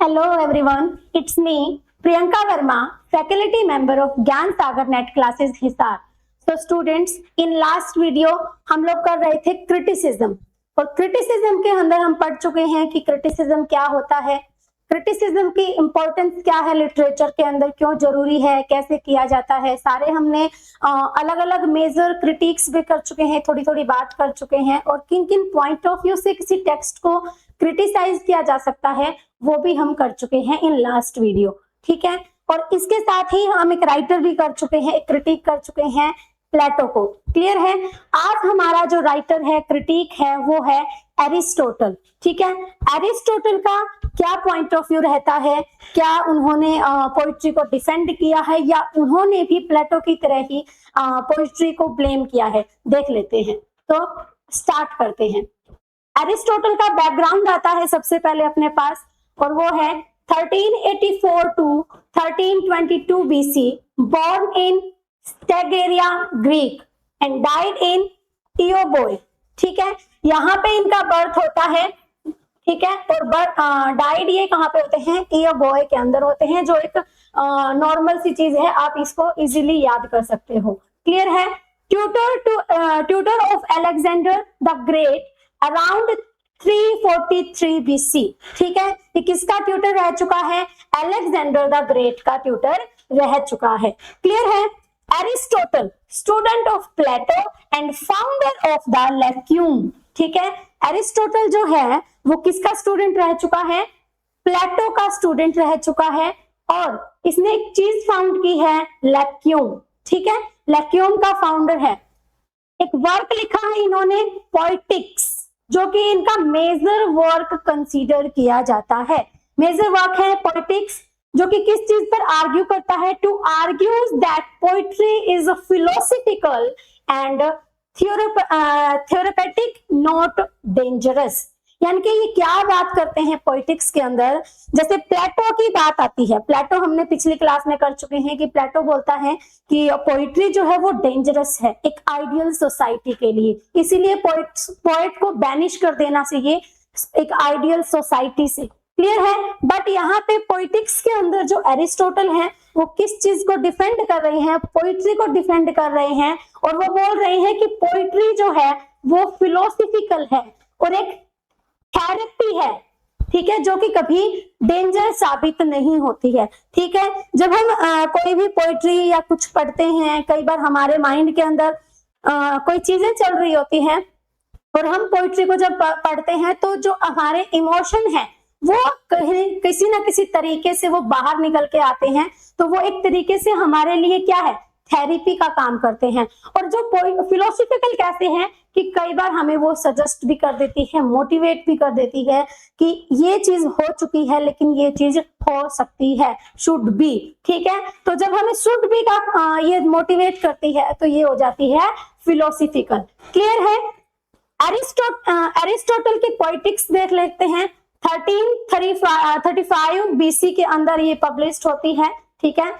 Hello everyone, it's me Priyanka Verma, faculty member of Gyan Sagar NET classes Hisar. So students, in last video हम लोग कर रहे थे criticism, और क्रिटिसिज्म के अंदर हम पढ़ चुके हैं कि क्रिटिसिज्म क्या होता है, क्रिटिसिज्म की इंपॉर्टेंस क्या है लिटरेचर के अंदर, क्यों जरूरी है, कैसे किया जाता है। सारे हमने अलग अलग मेजर क्रिटिक्स भी कर चुके हैं, थोड़ी थोड़ी बात कर चुके हैं, और किन किन पॉइंट ऑफ व्यू से किसी टेक्स्ट को क्रिटिसाइज किया जा सकता है वो भी हम कर चुके हैं इन लास्ट वीडियो। ठीक है, और इसके साथ ही हम एक राइटर भी कर चुके हैं, एक क्रिटिक कर चुके हैं, प्लेटो को। क्लियर है। आज हमारा जो राइटर है, क्रिटिक है, वो है एरिस्टोटल। ठीक है, एरिस्टोटल का क्या पॉइंट ऑफ व्यू रहता है, क्या उन्होंने पोइट्री को डिफेंड किया है या उन्होंने भी प्लेटो की तरह ही पोइट्री को ब्लेम किया है, देख लेते हैं। तो स्टार्ट करते हैं। एरिस्टोटल का बैकग्राउंड आता है सबसे पहले अपने पास, और वो है 1384 to 1322 BC, born in Stagira Greek and died in Euboea. ठीक है, यहाँ पे इनका बर्थ होता है। ठीक है, और डाइड ये कहाँ पे होते हैं, टियोबोए के अंदर होते हैं, जो एक नॉर्मल सी चीज है, आप इसको इजीली याद कर सकते हो। क्लियर है। Tutor of Alexander the great around 343 BC। ठीक है, ये किसका ट्यूटर रह चुका है, अलेक्जेंडर द ग्रेट का ट्यूटर रह चुका है। क्लियर है। Aristotle student of Plato and founder of the Lyceum. ठीक है, एरिस्टोटल जो है वो किसका स्टूडेंट रह चुका है, प्लेटो का स्टूडेंट रह चुका है, और इसने एक चीज फाउंड की है, लैक्यूम। ठीक है, लैक्यूम का फाउंडर है। एक वर्क लिखा है इन्होंने, पोएटिक्स, जो कि इनका मेजर वर्क कंसीडर किया जाता है। मेजर वर्क है पोएटिक्स, जो कि किस चीज पर आर्ग्यू करता है, to argues that poetry is a philosophical and theoretic not dangerous. यानी कि ये क्या बात करते हैं पोइटिक्स के अंदर, जैसे प्लेटो की बात आती है। प्लेटो हमने पिछली क्लास में कर चुके हैं कि प्लेटो बोलता है कि पोइट्री जो है वो डेंजरस है एक आइडियल सोसाइटी के लिए, इसीलिए पोइट को बैनिश कर देना चाहिए एक आइडियल सोसाइटी से। क्लियर है। बट यहाँ पे पोइटिक्स के अंदर जो एरिस्टोटल है वो किस चीज को डिफेंड कर रहे हैं, पोइट्री को डिफेंड कर रहे हैं, और वो बोल रहे हैं कि पोइट्री जो है वो फिलोसफिकल है और एक थेरेपी है। ठीक है, जो कि कभी डेंजर साबित नहीं होती है। ठीक है, जब हम कोई भी पोइट्री या कुछ पढ़ते हैं, कई बार हमारे माइंड के अंदर कोई चीजें चल रही होती हैं, और हम पोइट्री को जब पढ़ते हैं तो जो हमारे इमोशन है वो किसी ना किसी तरीके से वो बाहर निकल के आते हैं, तो वो एक तरीके से हमारे लिए क्या है, थेरेपी का काम करते हैं। और जो फिलोसफिकल कैसे हैं कि कई बार हमें वो सजेस्ट भी कर देती है, मोटिवेट भी कर देती है कि ये चीज हो चुकी है लेकिन ये चीज हो सकती है, शुड बी। ठीक है, तो जब हमें शुड बी का ये मोटिवेट करती है तो ये हो जाती है फिलोसफिकल। क्लियर है। एरिस्टोटल की पोइटिक्स देख लेते हैं। 1335 BC के अंदर ये पब्लिश होती है। ठीक है,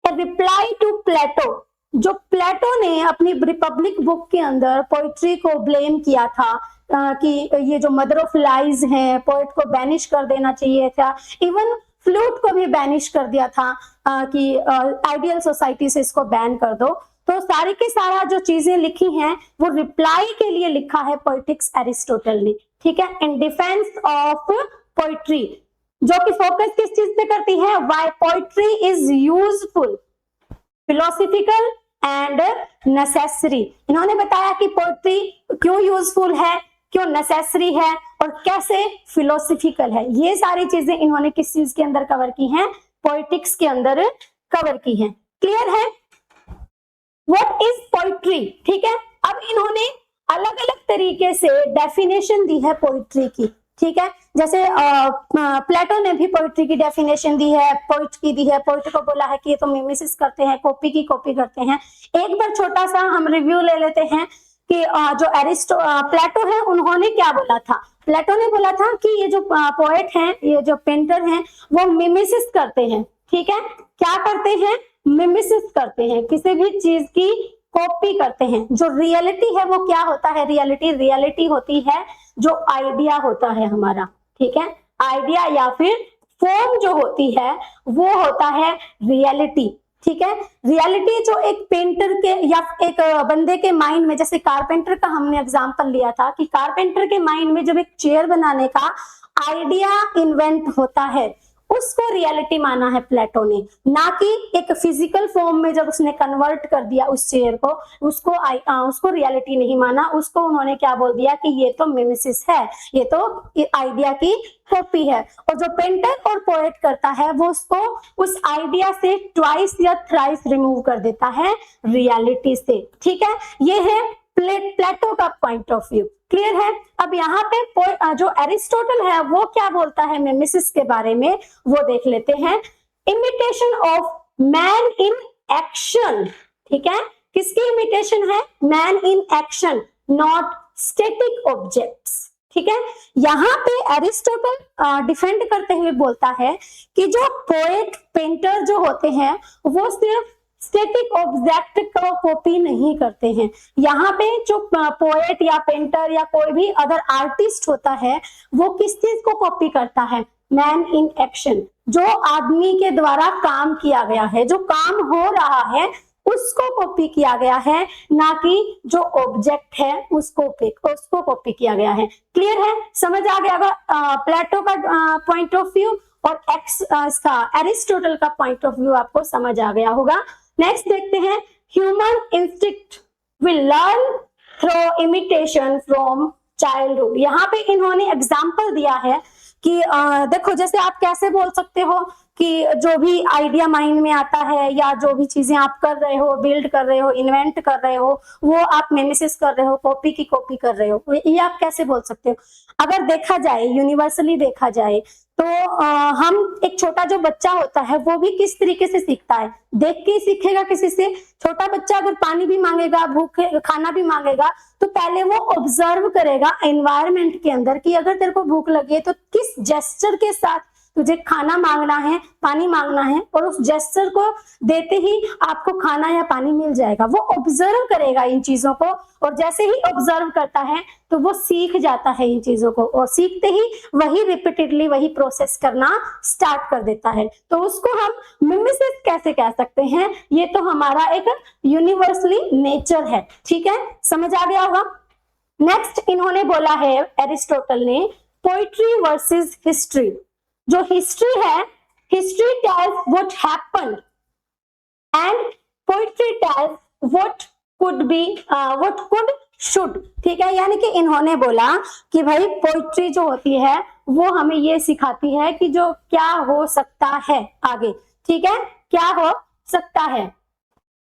रिप्लाई टू प्लेटो, जो प्लेटो ने अपनी रिपब्लिक बुक के अंदर पोइट्री को ब्लेम किया था कि ये जो मदर ऑफ लाइज है, पोइट को बैनिश कर देना चाहिए था, इवन फ्लूट को भी बैनिश कर दिया था कि आइडियल सोसाइटी से इसको बैन कर दो। तो सारी की सारा जो चीजें लिखी हैं वो रिप्लाई के लिए लिखा है पोइटिक्स एरिस्टोटल ने। ठीक है, इन डिफेंस ऑफ पोइट्री, जो कि फोकस किस चीज पे करती है, why poetry is useful, philosophical and necessary. इन्होंने बताया कि पोइट्री क्यों यूजफुल है, क्यों नेसेसरी है, और कैसे फिलोसफिकल है। ये सारी चीजें इन्होंने किस चीज के अंदर कवर की हैं, पोइटिक्स के अंदर कवर की हैं। क्लियर है। What is poetry. ठीक है, अब इन्होंने अलग अलग तरीके से डेफिनेशन दी है पोइट्री की। ठीक है, जैसे प्लेटो ने भी पोइट्री की डेफिनेशन दी है, पोइट की दी है, पोइट को बोला है कि ये तो मिमिसिस करते हैं, कॉपी की कॉपी करते हैं। एक बार छोटा सा हम रिव्यू ले लेते हैं कि जो प्लेटो है उन्होंने क्या बोला था। प्लेटो ने बोला था कि ये जो पोएट हैं, ये जो पेंटर हैं, वो मिमिसिस करते हैं। ठीक है, क्या करते हैं, मिमिसिस करते हैं, किसी भी चीज की कॉपी करते हैं। जो रियलिटी है वो क्या होता है, रियलिटी होती है जो आइडिया होता है हमारा। ठीक है, आइडिया या फिर फॉर्म जो होती है वो होता है रियलिटी। ठीक है, रियलिटी जो एक पेंटर के या एक बंदे के माइंड में, जैसे कारपेंटर का हमने एग्जांपल लिया था कि कारपेंटर के माइंड में जब एक चेयर बनाने का आइडिया इन्वेंट होता है, उसको रियलिटी माना है प्लेटो ने, ना कि एक फिजिकल फॉर्म में जब उसने कन्वर्ट कर दिया उस चेयर को, उसको रियलिटी नहीं माना, उसको उन्होंने क्या बोल दिया कि ये तो मिमेसिस है, ये तो आइडिया की कॉपी है। और जो पेंटर और पोएट करता है वो उसको उस आइडिया से ट्वाइस या थ्राइस रिमूव कर देता है रियलिटी से। ठीक है, ये है प्लेटो का पॉइंट ऑफ व्यू। क्लियर है। अब यहाँ पे जो एरिस्टोटल है वो क्या बोलता है मिमेसिस के बारे में, वो देख लेते हैं। Imitation of man in action. ठीक है, किसकी इमिटेशन है? Man in action, not static objects. ठीक है, यहाँ पे एरिस्टोटल डिफेंड करते हुए बोलता है कि जो पोएट पेंटर जो होते हैं वो सिर्फ स्टैटिक ऑब्जेक्ट को कॉपी नहीं करते हैं। यहाँ पे जो पोएट या पेंटर या कोई भी अदर आर्टिस्ट होता है वो किस चीज को कॉपी करता है? मैन इन एक्शन, जो आदमी के द्वारा काम किया गया है, जो काम हो रहा है उसको कॉपी किया गया है, ना कि जो ऑब्जेक्ट है उसको कॉपी किया गया है। क्लियर है, समझ आ गया होगा प्लेटो का पॉइंट ऑफ व्यू और एरिस्टोटल का पॉइंट ऑफ व्यू आपको समझ आ गया होगा। नेक्स्ट देखते हैं, human instinct will learn through imitation from childhood. यहाँ पे इन्होंने एग्जाम्पल दिया है कि देखो जैसे आप कैसे बोल सकते हो कि जो भी आइडिया माइंड में आता है या जो भी चीजें आप कर रहे हो, बिल्ड कर रहे हो, इन्वेंट कर रहे हो, वो आप मिमेसिस कर रहे हो, कॉपी की कॉपी कर रहे हो, ये आप कैसे बोल सकते हो? अगर देखा जाए, यूनिवर्सली देखा जाए तो हम एक छोटा जो बच्चा होता है वो भी किस तरीके से सीखता है? देख के ही सीखेगा किसी से। छोटा बच्चा अगर पानी भी मांगेगा, भूख खाना भी मांगेगा, तो पहले वो ऑब्जर्व करेगा एनवायरनमेंट के अंदर कि अगर तेरे को भूख लगी है तो किस जेस्चर के साथ तुझे खाना मांगना है, पानी मांगना है, और उस जेस्चर को देते ही आपको खाना या पानी मिल जाएगा। वो ऑब्जर्व करेगा इन चीजों को, और जैसे ही ऑब्जर्व करता है तो वो सीख जाता है इन चीजों को, और सीखते ही वही रिपीटेडली वही प्रोसेस करना स्टार्ट कर देता है। तो उसको हम मिमेसिस कैसे कह सकते हैं? ये तो हमारा एक यूनिवर्सली नेचर है। ठीक है, समझ आ गया होगा। नेक्स्ट इन्होंने बोला है एरिस्टोटल ने, पोइट्री वर्सेस हिस्ट्री। जो हिस्ट्री है, history tells what happened and poetry tells what could be, what could should. ठीक है, यानी कि इन्होंने बोला कि भाई पोइट्री जो होती है वो हमें ये सिखाती है कि जो क्या हो सकता है आगे। ठीक है, क्या हो सकता है।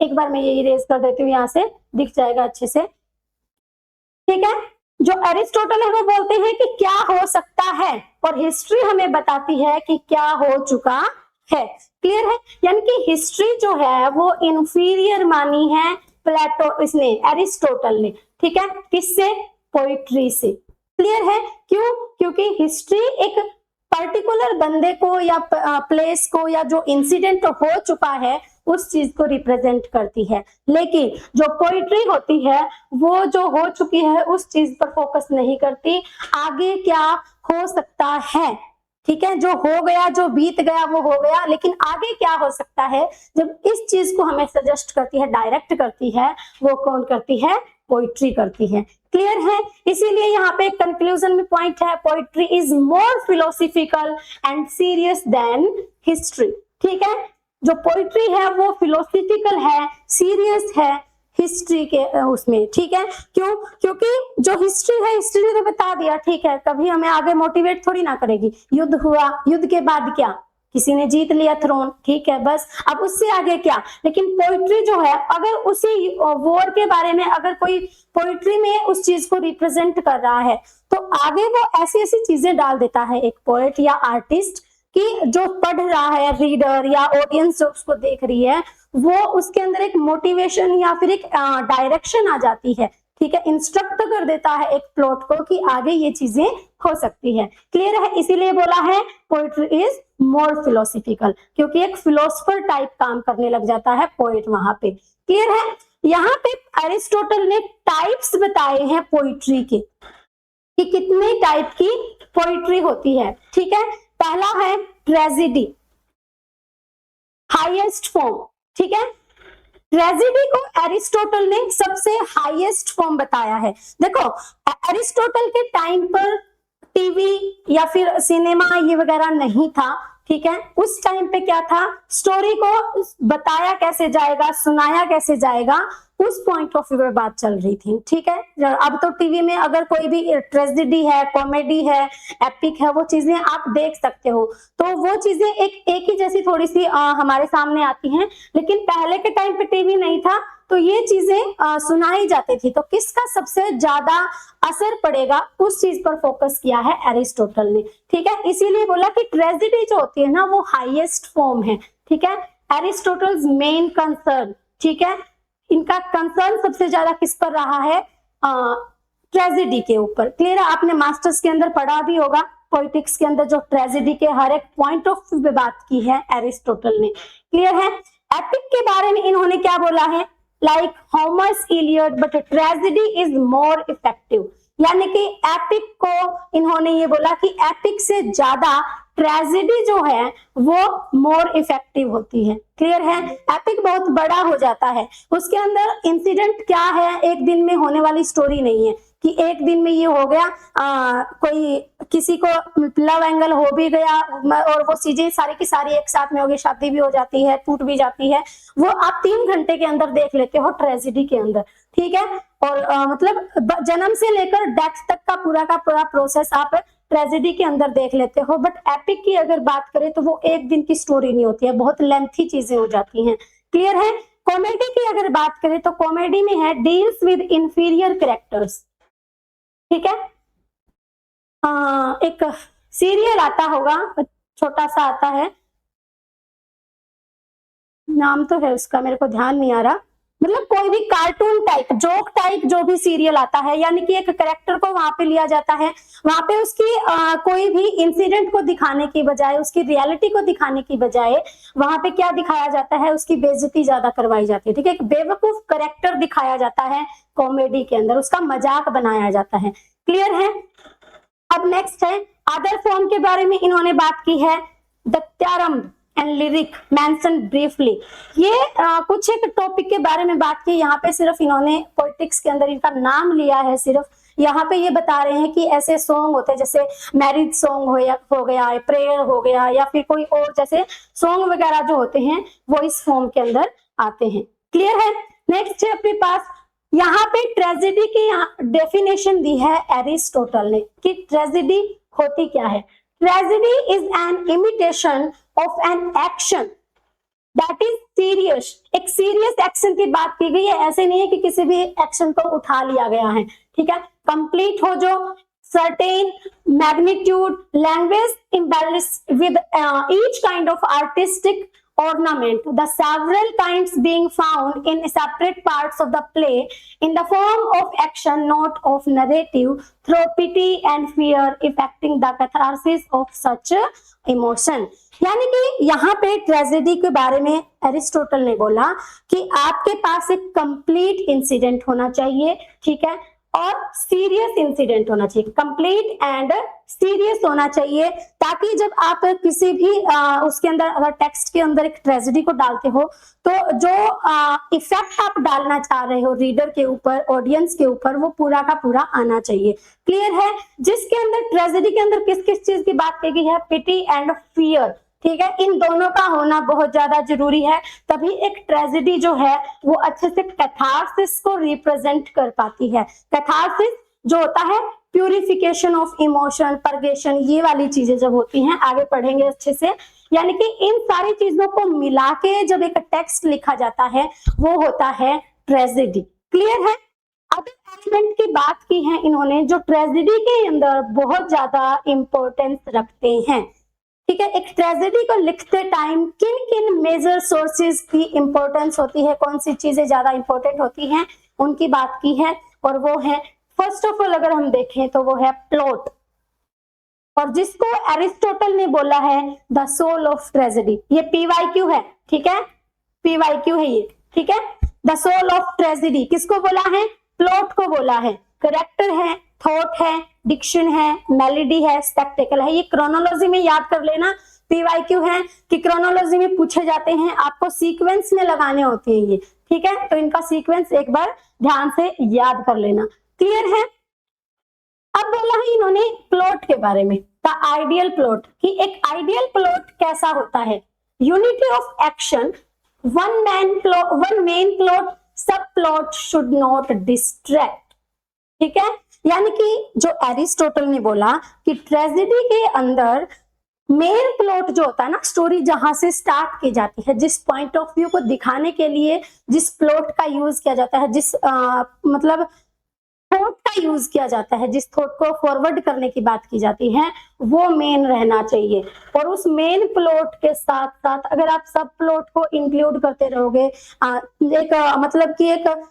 एक बार मैं ये इरेज कर देती हूँ, यहां से दिख जाएगा अच्छे से। ठीक है, जो एरिस्टोटल है वो बोलते हैं कि क्या हो सकता है, और हिस्ट्री हमें बताती है कि क्या हो चुका है। क्लियर है, यानी कि हिस्ट्री जो है वो इंफीरियर मानी है इसने, एरिस्टोटल ने। ठीक है, किससे? पोइट्री से। क्लियर है, क्यों? क्योंकि हिस्ट्री एक पर्टिकुलर बंदे को या प्लेस को या जो इंसिडेंट हो चुका है उस चीज को रिप्रेजेंट करती है, लेकिन जो पोइट्री होती है वो जो हो चुकी है उस चीज पर फोकस नहीं करती, आगे क्या हो सकता है। ठीक है, जो हो गया, जो बीत गया वो हो गया, लेकिन आगे क्या हो सकता है, जब इस चीज को हमें सजेस्ट करती है, डायरेक्ट करती है, वो कौन करती है? पोइट्री करती है। क्लियर है, इसीलिए यहाँ पे कंक्लूजन में पॉइंट है, poetry is more philosophical and serious than history. ठीक है, जो पोइट्री है वो फिलोसॉफिकल है, सीरियस है हिस्ट्री के उसमें। ठीक है, क्यों? क्योंकि जो हिस्ट्री है, हिस्ट्री ने तो बता दिया, ठीक है, कभी हमें आगे मोटिवेट थोड़ी ना करेगी। युद्ध हुआ, युद्ध के बाद क्या? किसी ने जीत लिया थ्रोन, ठीक है, बस अब उससे आगे क्या? लेकिन पोइट्री जो है, अगर उसी वॉर के बारे में अगर कोई पोइट्री में उस चीज को रिप्रेजेंट कर रहा है तो आगे वो ऐसी ऐसी चीजें डाल देता है एक पोएट या आर्टिस्ट कि जो पढ़ रहा है, रीडर या ऑडियंस जो उसको देख रही है, वो उसके अंदर एक मोटिवेशन या फिर एक डायरेक्शन आ जाती है। ठीक है, इंस्ट्रक्ट कर देता है एक प्लॉट को कि आगे ये चीजें हो सकती है। क्लियर है, इसीलिए बोला है पोइट्री इज मोर फिलोसॉफिकल, क्योंकि एक फिलोसफर टाइप काम करने लग जाता है पोइट वहां पे। क्लियर है, यहाँ पे एरिस्टोटल ने टाइप्स बताए हैं पोइट्री के, कि कितने टाइप की पोइट्री होती है। ठीक है, पहला है ट्रेजेडी, हाईएस्ट फॉर्म। ठीक है, ट्रेजेडी को एरिस्टोटल ने सबसे हाईएस्ट फॉर्म बताया है। देखो एरिस्टोटल के टाइम पर टीवी या फिर सिनेमा ये वगैरह नहीं था। ठीक है, उस टाइम पे क्या था, स्टोरी को बताया कैसे जाएगा, सुनाया कैसे जाएगा, उस पॉइंट ऑफ व्यू पे बात चल रही थी। ठीक है, अब तो टीवी में अगर कोई भी ट्रेजेडी है, कॉमेडी है, एपिक है, वो चीजें आप देख सकते हो, तो वो चीजें एक ही जैसी थोड़ी सी हमारे सामने आती हैं। लेकिन पहले के टाइम पे टीवी नहीं था तो ये चीजें सुनाई जाती थी। तो किसका सबसे ज्यादा असर पड़ेगा उस चीज पर फोकस किया है एरिस्टोटल ने। ठीक है, इसीलिए बोला कि ट्रेजेडी जो होती है ना वो हाईएस्ट फॉर्म है। ठीक है, एरिस्टोटल्स मेन कंसर्न, ठीक है, इनका कंसर्न सबसे ज्यादा किस पर रहा है, ट्रेजेडी के ऊपर। क्लियर है, आपने मास्टर्स के अंदर पढ़ा भी होगा पॉलिटिक्स के अंदर, जो ट्रेजेडी के हर एक पॉइंट ऑफ व्यू पे बात की है एरिस्टोटल ने। क्लियर है, एपिक के बारे में इन्होंने क्या बोला है, like होमर्स Iliad but tragedy is more effective, यानी कि एपिक को इन्होंने ये बोला कि एपिक से ज्यादा ट्रेजेडी जो है वो मोर इफेक्टिव होती है। क्लियर है, एपिक बहुत बड़ा हो जाता है, उसके अंदर इंसिडेंट क्या है, एक दिन में होने वाली स्टोरी नहीं है कि एक दिन में ये हो गया, कोई किसी को लव एंगल हो भी गया और वो चीजें सारी की सारी एक साथ में हो गई, शादी भी हो जाती है, टूट भी जाती है, वो आप 3 घंटे के अंदर देख लेते हो ट्रेजेडी के अंदर। ठीक है, और मतलब जन्म से लेकर डेथ तक का पूरा प्रोसेस आप ट्रेजेडी के अंदर देख लेते हो। बट एपिक की अगर बात करें तो वो एक दिन की स्टोरी नहीं होती है, बहुत लेंथी चीजें हो जाती हैं। क्लियर है, कॉमेडी की अगर बात करें तो कॉमेडी में है डील्स विद इंफीरियर कैरेक्टर्स। ठीक है, एक सीरियल आता होगा, छोटा सा आता है, नाम तो है उसका मेरे को ध्यान नहीं आ रहा, मतलब कोई भी कार्टून टाइप, जोक टाइप जो भी सीरियल आता है, यानी कि एक कैरेक्टर को वहां पे लिया जाता है, वहां पे उसकी कोई भी इंसिडेंट को दिखाने की बजाय, उसकी रियलिटी को दिखाने की बजाय वहां पे क्या दिखाया जाता है, उसकी बेइज्जती ज्यादा करवाई जाती है। ठीक है, एक बेवकूफ कैरेक्टर दिखाया जाता है कॉमेडी के अंदर, उसका मजाक बनाया जाता है। क्लियर है, अब नेक्स्ट है अदर फॉर्म के बारे में इन्होंने बात की है, दत्यारंभ एंड लिरिक मेंशन ब्रीफली। ये कुछ एक टॉपिक के बारे में बात की, यहाँ पे सिर्फ इन्होंने पॉलिटिक्स के अंदर इनका नाम लिया है, सिर्फ यहाँ पे ये बता रहे हैं कि ऐसे सॉन्ग होते हैं जैसे मैरिज सॉन्ग हो गया, प्रेयर हो गया, या फिर कोई और जैसे सॉन्ग वगैरह जो होते हैं वो इस फॉर्म के अंदर आते हैं। क्लियर है, नेक्स्ट है अपने पास, यहाँ पे ट्रेजेडी की डेफिनेशन दी है एरिस्टोटल ने कि ट्रेजेडी होती क्या है। Tragedy is an imitation of an action that is serious. एक सीरियस एक्शन की बात की गई है, ऐसे नहीं है कि किसी भी एक्शन को उठा लिया गया है। ठीक है, कंप्लीट हो जो certain magnitude, language embellished with each kind of artistic ornament, the several kinds being found in separate parts of the play in the form of action, not of narrative, through pity and fear, effecting the catharsis of such emotion। यानी कि यहाँ पे tragedy के बारे में Aristotle ने बोला कि आपके पास एक कंप्लीट इंसिडेंट होना चाहिए, ठीक है, और सीरियस इंसिडेंट होना चाहिए, कंप्लीट एंड सीरियस होना चाहिए, ताकि जब आप किसी भी उसके अंदर अगर टेक्स्ट के अंदर एक ट्रेजेडी को डालते हो तो जो इफेक्ट आप डालना चाह रहे हो रीडर के ऊपर, ऑडियंस के ऊपर, वो पूरा का पूरा आना चाहिए। क्लियर है, जिसके अंदर ट्रेजेडी के अंदर किस किस चीज की बात की गई है, पिटी एंड फियर। ठीक है, इन दोनों का होना बहुत ज्यादा जरूरी है, तभी एक ट्रेजेडी जो है वो अच्छे से कैथारसिस को रिप्रेजेंट कर पाती है। कैथारसिस जो होता है प्यूरिफिकेशन ऑफ इमोशन, परगेशन, ये वाली चीजें जब होती हैं, आगे पढ़ेंगे अच्छे से, यानी कि इन सारी चीजों को मिला के जब एक टेक्स्ट लिखा जाता है वो होता है ट्रेजेडी। क्लियर है, अदर एलिमेंट की बात की है इन्होंने जो ट्रेजेडी के अंदर बहुत ज्यादा इंपॉर्टेंस रखते हैं। ठीक है, एक ट्रेजेडी को लिखते टाइम किन किन मेजर सोर्सेज की इंपॉर्टेंस होती है, कौन सी चीजें ज्यादा इंपॉर्टेंट होती हैं, उनकी बात की है, और वो है फर्स्ट ऑफ ऑल अगर हम देखें तो वो है प्लॉट, और जिसको एरिस्टोटल ने बोला है द सोल ऑफ ट्रेजेडी। ये PYQ है, ठीक है, PYQ है ये, ठीक है, द सोल ऑफ ट्रेजेडी किसको बोला है, प्लॉट को बोला है। करेक्टर है, थॉट है, डिक्शन है, मेलेडी है, स्पेक्टेकल है। ये क्रोनोलॉजी में याद कर लेना, पीवाईक्यू है कि क्रोनोलॉजी में पूछे जाते हैं, आपको सीक्वेंस में लगाने होते हैं ये, ठीक है। तो इनका सीक्वेंस एक बार ध्यान से याद कर लेना। क्लियर है? अब बोला है इन्होंने प्लॉट के बारे में, द आइडियल प्लॉट, कि एक आइडियल प्लॉट कैसा होता है। Unity of action, one main plot, सब प्लॉट शुड नॉट डिस्ट्रैक्ट, ठीक है। यानी कि जो एरिस्टोटल ने बोला कि ट्रेजेडी के अंदर मेन प्लॉट जो होता है ना, स्टोरी जहां से स्टार्ट की जाती है, जिस पॉइंट ऑफ व्यू को दिखाने के लिए जिस प्लॉट का यूज किया जाता है, जिस मतलब थॉट का यूज किया जाता है, जिस थॉट को फॉरवर्ड करने की बात की जाती है, वो मेन रहना चाहिए। और उस मेन प्लॉट के साथ साथ अगर आप सब प्लॉट को इंक्लूड करते रहोगे, मतलब कि एक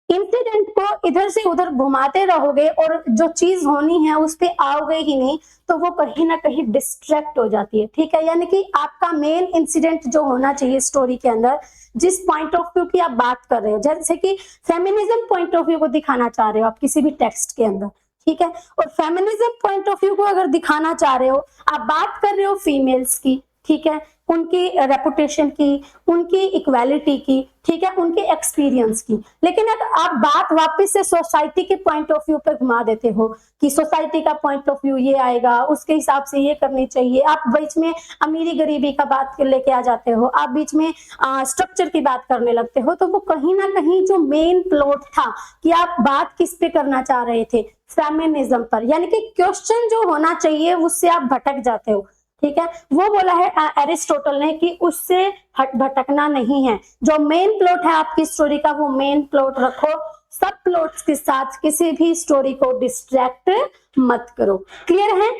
इंसिडेंट को इधर से उधर घुमाते रहोगे और जो चीज होनी है उस पे आओगे ही नहीं, तो वो कहीं ना कहीं डिस्ट्रैक्ट हो जाती है, ठीक है। यानी कि आपका मेन इंसिडेंट जो होना चाहिए स्टोरी के अंदर, जिस पॉइंट ऑफ व्यू की आप बात कर रहे हो, जैसे कि फेमिनिज्म पॉइंट ऑफ व्यू को दिखाना चाह रहे हो आप किसी भी टेक्स्ट के अंदर, ठीक है। और फेमिनिज्म पॉइंट ऑफ व्यू को अगर दिखाना चाह रहे हो, आप बात कर रहे हो फीमेल्स की, ठीक है, उनकी रेपुटेशन की, उनकी इक्वालिटी की, ठीक है, उनके एक्सपीरियंस की, लेकिन अगर आप बात वापस से सोसाइटी के पॉइंट ऑफ व्यू पे घुमा देते हो कि सोसाइटी का पॉइंट ऑफ व्यू ये आएगा, उसके हिसाब से ये करनी चाहिए, आप बीच में अमीरी गरीबी का बात लेके आ जाते हो, आप बीच में स्ट्रक्चर की बात करने लगते हो, तो वो कहीं ना कहीं जो मेन प्लॉट था कि आप बात किस पे करना चाह रहे थे, फेमिनिज्म पर, यानी कि क्वेश्चन जो होना चाहिए उससे आप भटक जाते हो, ठीक है। वो बोला है एरिस्टोटल ने कि उससे भटकना नहीं है, जो मेन प्लॉट है आपकी स्टोरी का वो मेन प्लॉट रखो, सब प्लॉट्स के साथ किसी भी स्टोरी को डिस्ट्रैक्ट मत करो। क्लियर है?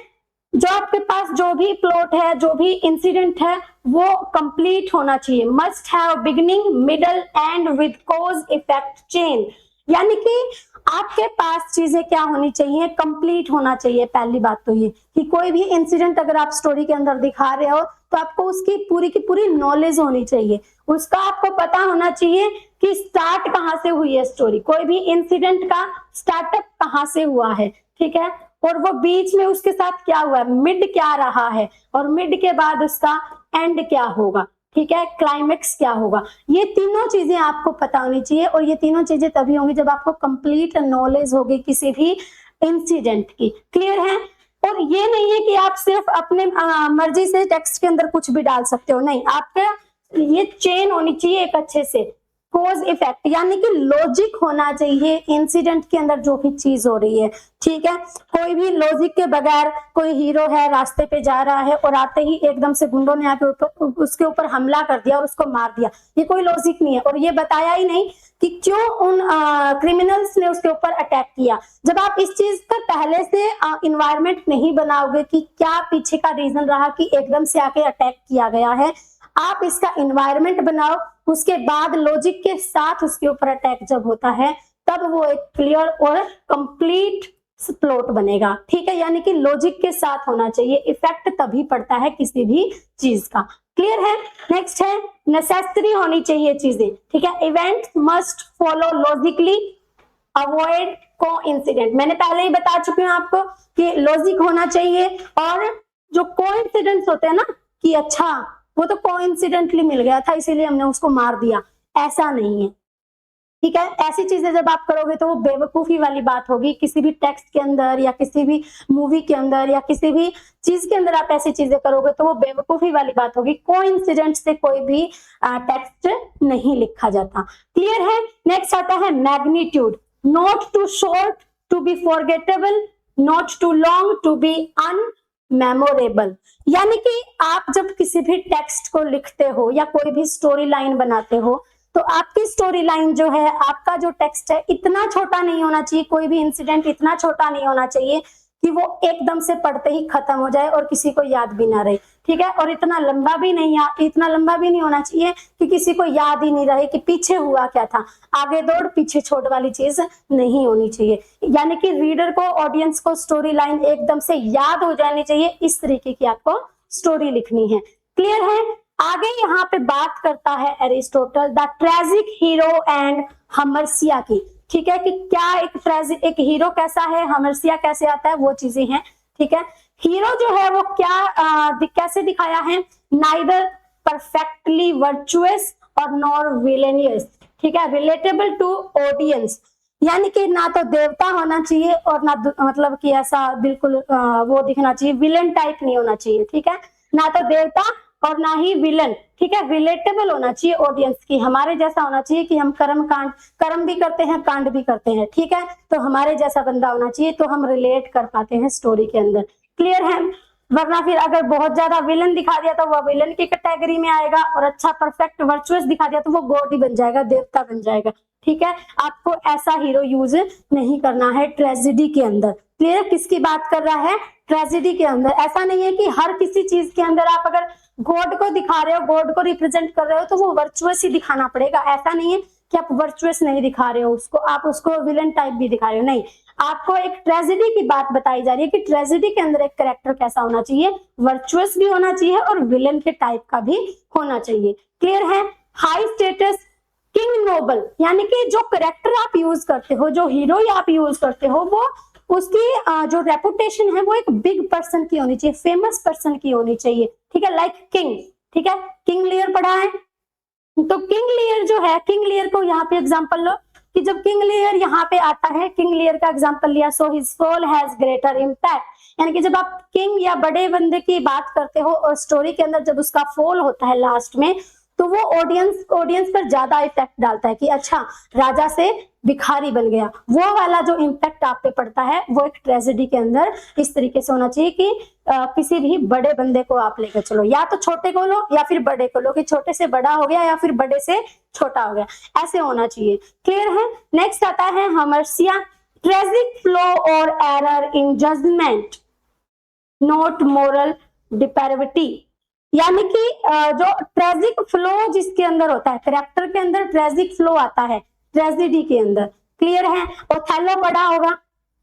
जो आपके पास जो भी प्लॉट है, जो भी इंसिडेंट है, वो कंप्लीट होना चाहिए, must have beginning, middle and with cause effect chain, यानी कि आपके पास चीजें क्या होनी चाहिए, कंप्लीट होना चाहिए। पहली बात तो ये कि कोई भी इंसिडेंट अगर आप स्टोरी के अंदर दिखा रहे हो तो आपको उसकी पूरी की पूरी नॉलेज होनी चाहिए, उसका आपको पता होना चाहिए कि स्टार्ट कहाँ से हुई है स्टोरी, कोई भी इंसिडेंट का स्टार्टअप कहाँ से हुआ है, ठीक है, और वो बीच में उसके साथ क्या हुआ है, मिड क्या रहा है, और मिड के बाद उसका एंड क्या होगा, ठीक है, क्लाइमेक्स क्या होगा। ये तीनों चीजें आपको पता होनी चाहिए, और ये तीनों चीजें तभी होंगी जब आपको कंप्लीट नॉलेज होगी किसी भी इंसिडेंट की। क्लियर है? और ये नहीं है कि आप सिर्फ अपने मर्जी से टेक्स्ट के अंदर कुछ भी डाल सकते हो, नहीं, आपका ये चेन होनी चाहिए एक अच्छे से, कॉज इफेक्ट, यानी कि लॉजिक होना चाहिए इंसिडेंट के अंदर जो भी चीज हो रही है, ठीक है। कोई भी लॉजिक के बगैर, कोई हीरो है रास्ते पे जा रहा है और आते ही एकदम से गुंडों ने आके उसके ऊपर हमला कर दिया और उसको मार दिया, ये कोई लॉजिक नहीं है, और ये बताया ही नहीं कि क्यों उन क्रिमिनल्स ने उसके ऊपर अटैक किया। जब आप इस चीज का पहले से इन्वायरमेंट नहीं बनाओगे कि क्या पीछे का रीजन रहा कि एकदम से आके अटैक किया गया है, आप इसका इन्वायरमेंट बनाओ, उसके बाद लॉजिक के साथ उसके ऊपर अटैक जब होता है तब वो एक क्लियर और कंप्लीट प्लॉट बनेगा, ठीक है। यानी कि लॉजिक के साथ होना चाहिए, इफेक्ट तभी पड़ता है किसी भी चीज का। क्लियर है? नेक्स्ट है नेसेसरी होनी चाहिए चीजें, ठीक है। Events must follow logically, avoid coincident, मैंने पहले ही बता चुकी हूँ आपको कि लॉजिक होना चाहिए, और जो कोइंसिडेंट्स होते हैं ना कि अच्छा वो तो कोइंसिडेंटली मिल गया था इसीलिए हमने उसको मार दिया, ऐसा नहीं है, ठीक है। ऐसी चीजें जब आप करोगे तो वो बेवकूफी वाली बात होगी, किसी भी टेक्स्ट के अंदर या किसी भी मूवी के अंदर या किसी भी चीज के अंदर आप ऐसी चीजें करोगे तो वो बेवकूफी वाली बात होगी, कोइंसिडेंट से कोई भी टेक्स्ट नहीं लिखा जाता। क्लियर है? नेक्स्ट आता है magnitude, not too short to be forgettable, not too long to be unmemorable, यानी कि आप जब किसी भी टेक्स्ट को लिखते हो या कोई भी स्टोरी लाइन बनाते हो तो आपकी स्टोरी लाइन जो है, आपका जो टेक्स्ट है, इतना छोटा नहीं होना चाहिए, कोई भी इंसिडेंट इतना छोटा नहीं होना चाहिए कि वो एकदम से पढ़ते ही खत्म हो जाए और किसी को याद भी ना रहे, ठीक है। और इतना लंबा भी नहीं होना चाहिए कि किसी को याद ही नहीं रहे कि पीछे हुआ क्या था, आगे दौड़ पीछे छोड़ वाली चीज नहीं होनी चाहिए। यानी कि रीडर को, ऑडियंस को स्टोरी लाइन एकदम से याद हो जानी चाहिए, इस तरीके की आपको स्टोरी लिखनी है। क्लियर है? आगे यहाँ पे बात करता है Aristotle the tragic hero and hamartia की। ठीक है, कि क्या एक हीरो कैसा है, हमरसिया कैसे आता है, वो चीजें हैं। ठीक है, हीरो जो है वो कैसे दिखाया है, नाइदर परफेक्टली वर्चुअस और नॉर विलेनियस। ठीक है, रिलेटेबल टू ऑडियंस, यानी कि ना तो देवता होना चाहिए और ना मतलब कि ऐसा बिल्कुल वो दिखना चाहिए, विलन टाइप नहीं होना चाहिए। ठीक है, ना तो देवता और ना ही विलन। ठीक है, रिलेटेबल होना चाहिए ऑडियंस की, हमारे जैसा होना चाहिए कि हम कर्म भी करते हैं, कांड भी करते हैं। ठीक है, तो हमारे जैसा बंदा होना चाहिए, तो हम रिलेट कर पाते हैं स्टोरी के अंदर। क्लियर है, वरना फिर अगर बहुत ज्यादा विलन दिखा दिया तो वो विलन की कैटेगरी में आएगा, और अच्छा परफेक्ट वर्चुअस दिखा दिया तो वो गॉड ही बन जाएगा, देवता बन जाएगा। ठीक है, आपको ऐसा हीरो यूज नहीं करना है ट्रेजेडी के अंदर। क्लियर, किसकी बात कर रहा है, ट्रेजेडी के अंदर। ऐसा नहीं है कि हर किसी चीज के अंदर आप अगर गॉड को दिखा रहे हो, गॉड को रिप्रेजेंट कर रहे हो, तो वो वर्चुअस ही दिखाना पड़ेगा। ऐसा नहीं है कि आप वर्चुअस नहीं दिखा रहे हो उसको, आप उसको विलन टाइप भी दिखा रहे हो, नहीं। आपको एक ट्रेजेडी की बात बताई जा रही है कि ट्रेजेडी के अंदर एक कैरेक्टर कैसा होना चाहिए, वर्चुअस भी होना चाहिए और विलन के टाइप का भी होना चाहिए। क्लियर है, हाई स्टेटस, किंग नोबल, यानी कि जो कैरेक्टर आप यूज करते हो, जो हीरो आप यूज करते हो, वो उसकी जो रेपुटेशन है वो एक बिग पर्सन की होनी चाहिए, फेमस पर्सन की होनी चाहिए। ठीक है, लाइक किंग। ठीक है, किंग लियर पढ़ा है, तो किंग लियर जो है, किंग लियर को यहाँ पे एग्जांपल लो कि जब किंग लियर यहाँ पे आता है, किंग लियर का एग्जांपल लिया, so his fall has greater impact, यानी कि जब आप किंग या बड़े बंदे की बात करते हो और स्टोरी के अंदर जब उसका फॉल होता है लास्ट में, तो वो ऑडियंस पर ज्यादा इफेक्ट डालता है कि अच्छा, राजा से भिखारी बन गया। वो वाला जो इम्पैक्ट आप पे पड़ता है वो एक ट्रेजेडी के अंदर इस तरीके से होना चाहिए कि किसी भी बड़े बंदे को आप लेकर चलो, या तो छोटे को लो या फिर बड़े को लो, कि छोटे से बड़ा हो गया या फिर बड़े से छोटा हो गया, ऐसे होना चाहिए। क्लियर है, नेक्स्ट आता है हमरसिया, ट्रेजिक फ्लो और error in judgement, not moral depravity, यानी कि जो ट्रेजिक फ्लो जिसके अंदर होता है, कैरेक्टर के अंदर ट्रेजिक फ्लो आता है ट्रेजेडी के अंदर। क्लियर है, ओथेलो पढ़ा होगा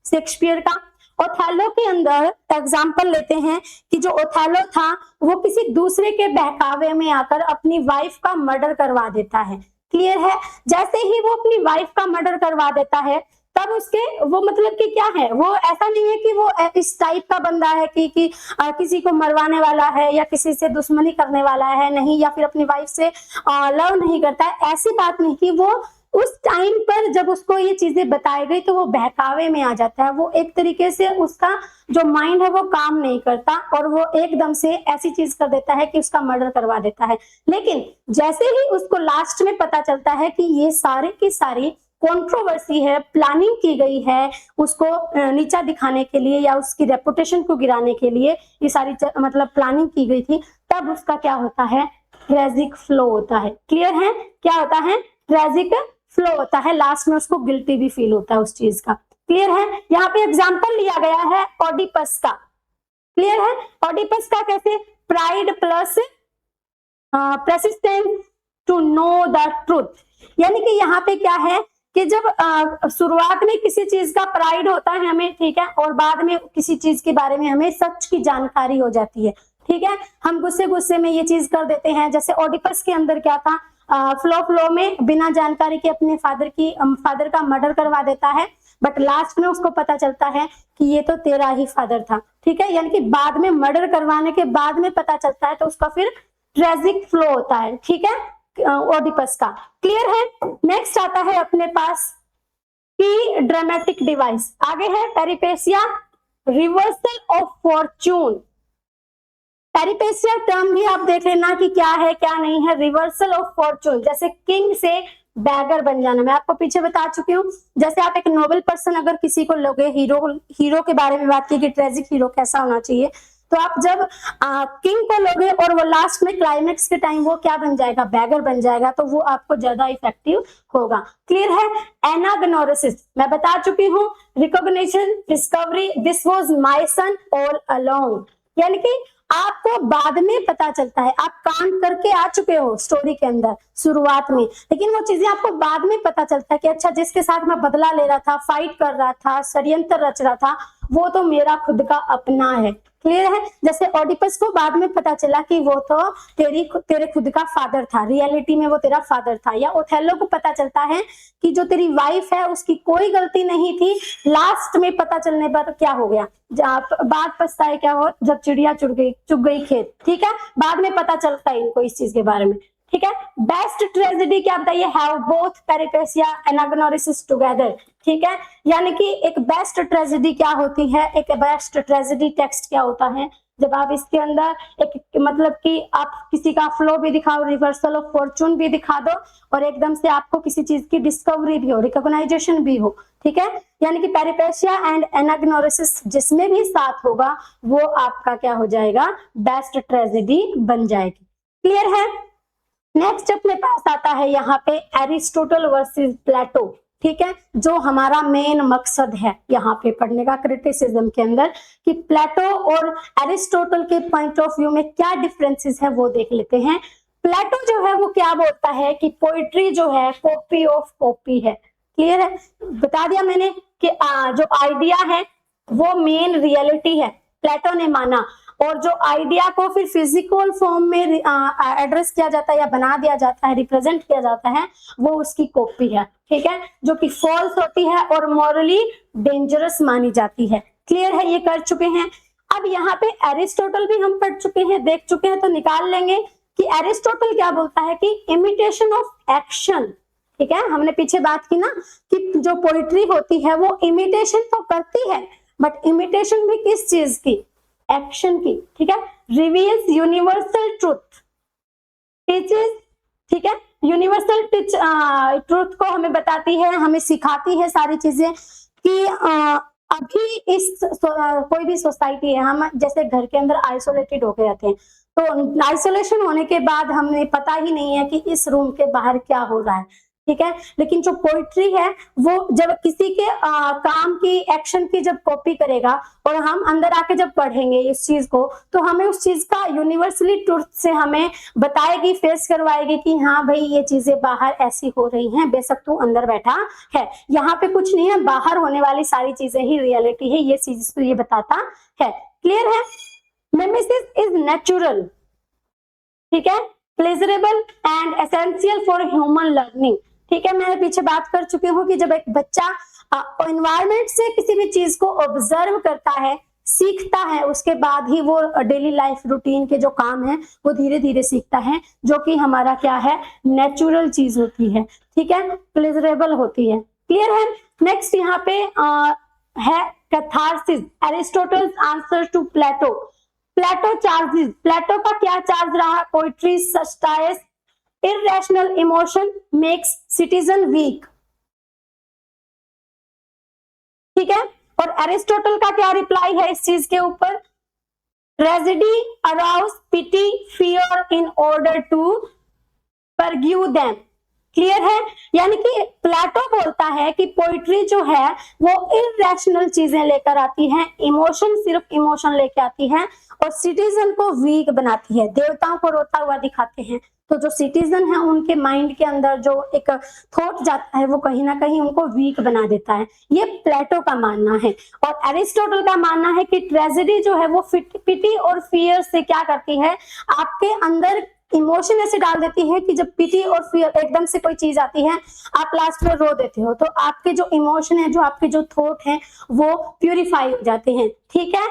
शेक्सपियर का, ओथेलो के अंदर एग्जांपल लेते हैं कि जो ओथेलो था वो किसी दूसरे के बहकावे में आकर अपनी वाइफ का मर्डर करवा देता है। क्लियर है, जैसे ही वो अपनी वाइफ का मर्डर करवा देता है तब उसके वो मतलब कि क्या है, वो ऐसा नहीं है कि वो इस टाइप का बंदा है कि किसी को मरवाने वाला है या किसी से दुश्मनी करने वाला है, नहीं, या फिर अपनी वाइफ से लव नहीं करता है, ऐसी बात नहीं कि वो उस टाइम पर जब उसको ये चीजें बताई गई तो वो बहकावे में आ जाता है, वो एक तरीके से उसका जो माइंड है वो काम नहीं करता और वो एकदम से ऐसी चीज कर देता है कि उसका मर्डर करवा देता है। लेकिन जैसे ही उसको लास्ट में पता चलता है कि ये सारी की सारी कंट्रोवर्सी है, प्लानिंग की गई है उसको नीचा दिखाने के लिए या उसकी रेपुटेशन को गिराने के लिए, ये सारी मतलब प्लानिंग की गई थी, तब उसका क्या होता है, ट्रेजिक फ्लो होता है। क्लियर है, क्या होता है, ट्रेजिक फ्लो होता है, लास्ट में उसको गिल्टी भी फील होता है उस चीज का। क्लियर है, यहाँ पे एग्जांपल लिया गया है ओडिपस का। क्लियर है, ओडिपस का case, pride plus persistence to know the truth, यानी कि यहाँ पे क्या है कि जब शुरुआत में किसी चीज का प्राइड होता है हमें, ठीक है, और बाद में किसी चीज के बारे में हमें सच की जानकारी हो जाती है, ठीक है, हम गुस्से में ये चीज कर देते हैं। जैसे ओडिपस के अंदर क्या था, फ्लो में बिना जानकारी के अपने फादर का मर्डर करवा देता है, बट लास्ट में उसको पता चलता है कि ये तो तेरा ही फादर था। ठीक है, यानी कि बाद में मर्डर करवाने के बाद में पता चलता है, तो उसका फिर ट्रेजिक फ्लो होता है। ठीक है, ओडिपस का। क्लियर है, नेक्स्ट आता है अपने पास की ड्रामेटिक डिवाइस, आगे है पेरिपेसिया, रिवर्सल ऑफ फॉर्चून। पेरिपेसिया टर्म भी आप देख लेना कि क्या है क्या नहीं है, रिवर्सल ऑफ फॉर्चून, जैसे किंग से बैगर बन जाना, मैं आपको पीछे बता चुकी हूँ। जैसे आप एक नोबल पर्सन अगर किसी को लोगे, हीरो के बारे में बात की कि ट्रेजिक हीरो कैसा होना चाहिए, तो आप जब किंग को लोगे और वो लास्ट में क्लाइमेक्स के टाइम वो क्या बन जाएगा, बैगर बन जाएगा, तो वो आपको ज्यादा इफेक्टिव होगा। क्लियर है, एनाग्नोसिस मैं बता चुकी हूँ, recognition, discovery, this was my son all along, यानी कि आपको बाद में पता चलता है, आप काम करके आ चुके हो स्टोरी के अंदर शुरुआत में, लेकिन वो चीजें आपको बाद में पता चलता है कि अच्छा, जिसके साथ मैं बदला ले रहा था, फाइट कर रहा था, षड्यंत्र रच रहा था, वो तो मेरा खुद का अपना है। क्लियर है। जैसे ओडिपस को बाद में पता चला कि वो तो तेरे खुद का फादर था, रियलिटी में वो तेरा फादर था। या ओथेलो को पता चलता है कि जो तेरी वाइफ है उसकी कोई गलती नहीं थी, लास्ट में पता चलने पर क्या हो गया, बात पछताए क्या हो, जब चिड़िया चुग गई खेत। ठीक है, बाद में पता चलता है इनको इस चीज के बारे में। ठीक है, बेस्ट ट्रेजेडी क्या बताइए, हैव बोथ पेरिपेसिया एनाग्नोरिसिस टुगेदर। ठीक है, यानी कि एक बेस्ट ट्रेजेडी क्या होती है, एक बेस्ट ट्रेजेडी टेक्स्ट क्या होता है, जब आप इसके अंदर एक मतलब कि आप किसी का फ्लो भी दिखाओ, रिवर्सल ऑफ फॉर्चून भी दिखा दो, और एकदम से आपको किसी चीज की डिस्कवरी भी हो, रिकॉग्नाइजेशन भी हो। ठीक है, यानी कि पेरिपेसिया एंड एनाग्नोरिसिस जिसमें भी साथ होगा वो आपका क्या हो जाएगा, बेस्ट ट्रेजेडी बन जाएगी। क्लियर है। नेक्स्ट अपने पास आता है यहाँ पे एरिस्टोटल वर्सेस प्लेटो। ठीक है, जो हमारा मेन मकसद है यहाँ पे पढ़ने का क्रिटिसिज्म के अंदर, कि प्लेटो और एरिस्टोटल के पॉइंट ऑफ व्यू में क्या डिफरेंसेस है वो देख लेते हैं। प्लेटो जो है वो क्या बोलता है कि पोइट्री जो है कॉपी ऑफ कॉपी है। क्लियर है, बता दिया मैंने कि जो आइडिया है वो मेन रियलिटी है, प्लेटो ने माना, और जो आइडिया को फिर फिजिकल फॉर्म में एड्रेस किया जाता है या बना दिया जाता है, रिप्रेजेंट किया जाता है, वो उसकी कॉपी है। ठीक है, जो कि फॉल्स होती है और मॉरली डेंजरस मानी जाती है। क्लियर है, ये कर चुके हैं। अब यहाँ पे एरिस्टोटल भी हम पढ़ चुके हैं, देख चुके हैं, तो निकाल लेंगे कि एरिस्टोटल क्या बोलता है कि इमिटेशन ऑफ एक्शन। ठीक है, हमने पीछे बात की ना कि जो पोइट्री होती है वो इमिटेशन तो करती है, बट इमिटेशन भी किस चीज की, एक्शन की। ठीक है, रिवील्स यूनिवर्सल ट्रूथ, टीचेस। ठीक है, यूनिवर्सल ट्रूथ को हमें बताती है, हमें सिखाती है सारी चीजें कि अभी इस कोई भी सोसाइटी है, हम जैसे घर के अंदर आइसोलेटेड होके रहते हैं, तो आइसोलेशन होने के बाद हमें पता ही नहीं है कि इस रूम के बाहर क्या हो रहा है। ठीक है, लेकिन जो पोइट्री है वो जब किसी के काम की, एक्शन की जब कॉपी करेगा और हम अंदर आके जब पढ़ेंगे इस चीज को, तो हमें उस चीज का यूनिवर्सली ट्रूथ से हमें बताएगी, फेस करवाएगी कि हाँ भाई ये चीजें बाहर ऐसी हो रही हैं, बेशक तू अंदर बैठा है, यहाँ पे कुछ नहीं है, बाहर होने वाली सारी चीजें ही रियलिटी है, ये चीज तो ये बताता है। क्लियर है। मिमेसिस इज नेचुरल, ठीक है, pleasurable and essential for human learning. ठीक है, मैंने पीछे बात कर चुकी हूँ कि जब एक बच्चा एनवायरनमेंट से किसी भी चीज को ऑब्जर्व करता है, सीखता है, उसके बाद ही वो डेली लाइफ रूटीन के जो काम है वो धीरे धीरे सीखता है, जो कि हमारा क्या है, नेचुरल चीज होती है। ठीक है, प्लेजरेबल होती है। क्लियर है। नेक्स्ट यहाँ पे है catharsis, Aristotle's answer to Plato. Plato charges, Plato का क्या चार्ज रहा, poetry sustains irrational emotion makes citizen weak। ठीक है, और एरिस्टोटल का क्या रिप्लाई है इस चीज के ऊपर, tragedy arouse pity fear in order to purge them. Clear है, यानी कि प्लेटो बोलता है कि पोइट्री जो है वो इरैशनल चीजें लेकर आती है, इमोशन, सिर्फ इमोशन लेके आती है, और सिटीजन को वीक बनाती है, देवताओं को रोता हुआ दिखाते हैं। तो जो सिटीजन है उनके माइंड के अंदर जो एक थॉट जाता है वो कहीं ना कहीं उनको वीक बना देता है, ये प्लेटो का मानना है। और एरिस्टोटल का मानना है कि ट्रेजेडी जो है वो पिटी और फियर से क्या करती है, आपके अंदर इमोशन ऐसे डाल देती है कि जब पिटी और फियर एकदम से कोई चीज आती है, आप लास्ट में रो देते हो, तो आपके जो इमोशन है, जो आपके जो थॉट हैं वो प्यूरिफाई हो जाते हैं। ठीक है,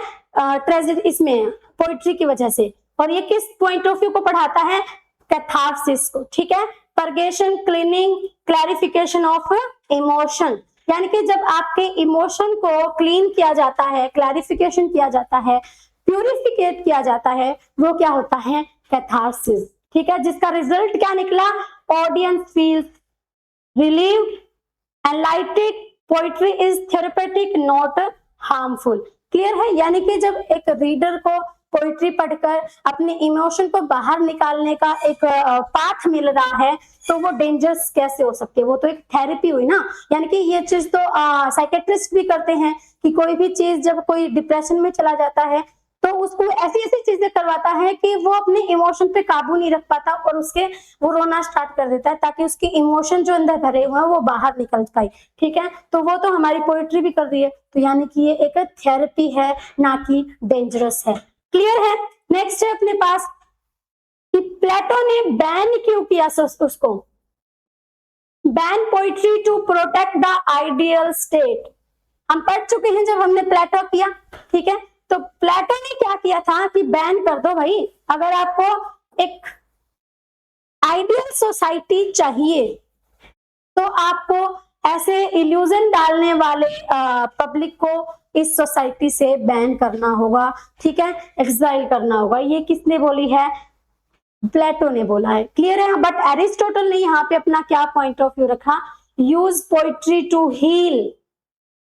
ट्रेजेडी इसमें पोइट्री की वजह से। और ये किस पॉइंट ऑफ व्यू को पढ़ाता है, कैथारसिस को। ठीक है, purgation, cleaning, clarification of emotion, यानी कि जब आपके इमोशन को क्लीन किया जाता है, क्लैरिफिकेशन किया जाता है, प्यूरिफिकेट किया जाता है, वो क्या होता है, कैथारसिस। ठीक है, जिसका रिजल्ट क्या निकला, audience feels relieved, एनलाइटेड, poetry is therapeutic not harmful. Clear है, यानी कि जब एक रीडर को पोइट्री पढ़कर अपने इमोशन को बाहर निकालने का एक पाथ मिल रहा है, तो वो डेंजरस कैसे हो सकती है, वो तो एक थेरेपी हुई ना। यानी कि ये चीज तो साइकेट्रिस्ट भी करते हैं कि कोई भी चीज जब कोई डिप्रेशन में चला जाता है तो उसको ऐसी ऐसी चीजें करवा करवाता है कि वो अपने इमोशन पे काबू नहीं रख पाता और वो रोना स्टार्ट कर देता है ताकि उसके इमोशन जो अंदर भरे हुए हैं वो बाहर निकल पाए। ठीक है, तो वो तो हमारी पोइट्री भी कर रही है, तो यानी कि ये एक थेरेपी है, ना कि डेंजरस है। क्लियर है। नेक्स्ट है अपने पास कि प्लेटो ने बैन क्यों किया उसको, ban poetry to protect the ideal state. हम पढ़ चुके हैं जब हमने प्लेटो किया। ठीक है, तो प्लेटो ने क्या किया था कि बैन कर दो भाई, अगर आपको एक आइडियल सोसाइटी चाहिए तो आपको ऐसे इल्यूजन डालने वाले पब्लिक को इस सोसाइटी से बैन करना होगा। ठीक है, एक्साइल करना होगा। ये किसने बोली है, प्लेटो ने बोला है। क्लियर है। बट एरिस्टोटल ने यहाँ पे अपना क्या पॉइंट ऑफ व्यू रखा, use poetry to heal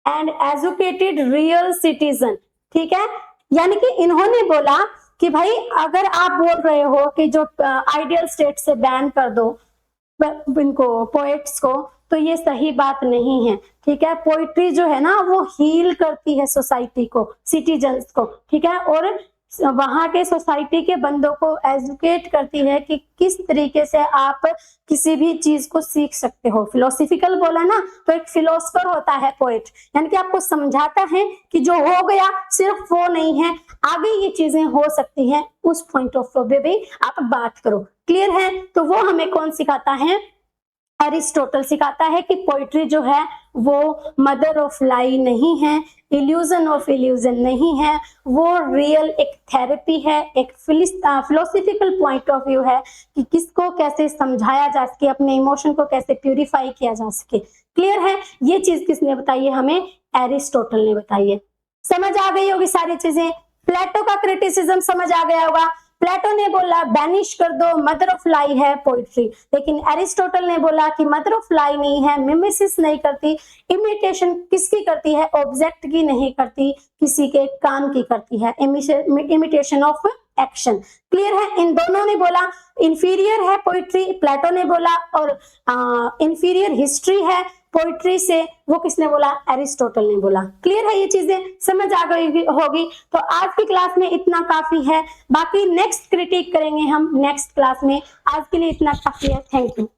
and educated real citizen. ठीक है, यानी कि इन्होंने बोला कि भाई अगर आप बोल रहे हो कि जो आइडियल स्टेट से बैन कर दो इनको पोएट्स को, तो ये सही बात नहीं है। ठीक है, पोइट्री जो है ना वो हील करती है सोसाइटी को, सिटीजन्स को। ठीक है, और वहां के सोसाइटी के बंदों को एजुकेट करती है कि किस तरीके से आप किसी भी चीज को सीख सकते हो। फिलोसफिकल बोला ना, तो एक फिलोसफर होता है पोएट, यानी कि आपको समझाता है कि जो हो गया सिर्फ वो नहीं है, आगे ये चीजें हो सकती हैं, उस पॉइंट ऑफ व्यू पे भी आप बात करो। क्लियर है। तो वो हमें कौन सिखाता है, एरिस्टोटल सिखाता है कि पोइट्री जो है वो मदर ऑफ लाई नहीं है, इल्यूजन ऑफ इल्यूजन नहीं है, वो रियल एक थेरेपी है, एक फिलोसफिकल पॉइंट ऑफ व्यू है कि किसको कैसे समझाया जा सके, अपने इमोशन को कैसे प्यूरिफाई किया जा सके। क्लियर है। ये चीज किसने बताई है, हमें एरिस्टोटल ने बताई है। समझ आ गई होगी सारी चीजें। प्लेटो का क्रिटिसिज्म समझ आ गया होगा। प्लेटो ने बोला बैनिश कर दो, मदर ऑफ लाई है पोइट्री, लेकिन एरिस्टोटल ने बोला कि मदर ऑफ लाई नहीं है, मिमेसिस नहीं करती, इमिटेशन किसकी करती है, ऑब्जेक्ट की नहीं करती, किसी के काम की करती है, इमिटेशन ऑफ एक्शन। क्लियर है। इन दोनों ने बोला इंफीरियर है पोइट्री, प्लेटो ने बोला, और इंफीरियर हिस्ट्री है पोइट्री से, वो किसने बोला, एरिस्टोटल ने बोला। क्लियर है, ये चीजें समझ आ गई होगी। तो आज की क्लास में इतना काफी है, बाकी नेक्स्ट क्रिटिक करेंगे हम नेक्स्ट क्लास में। आज के लिए इतना काफी है। Thank you.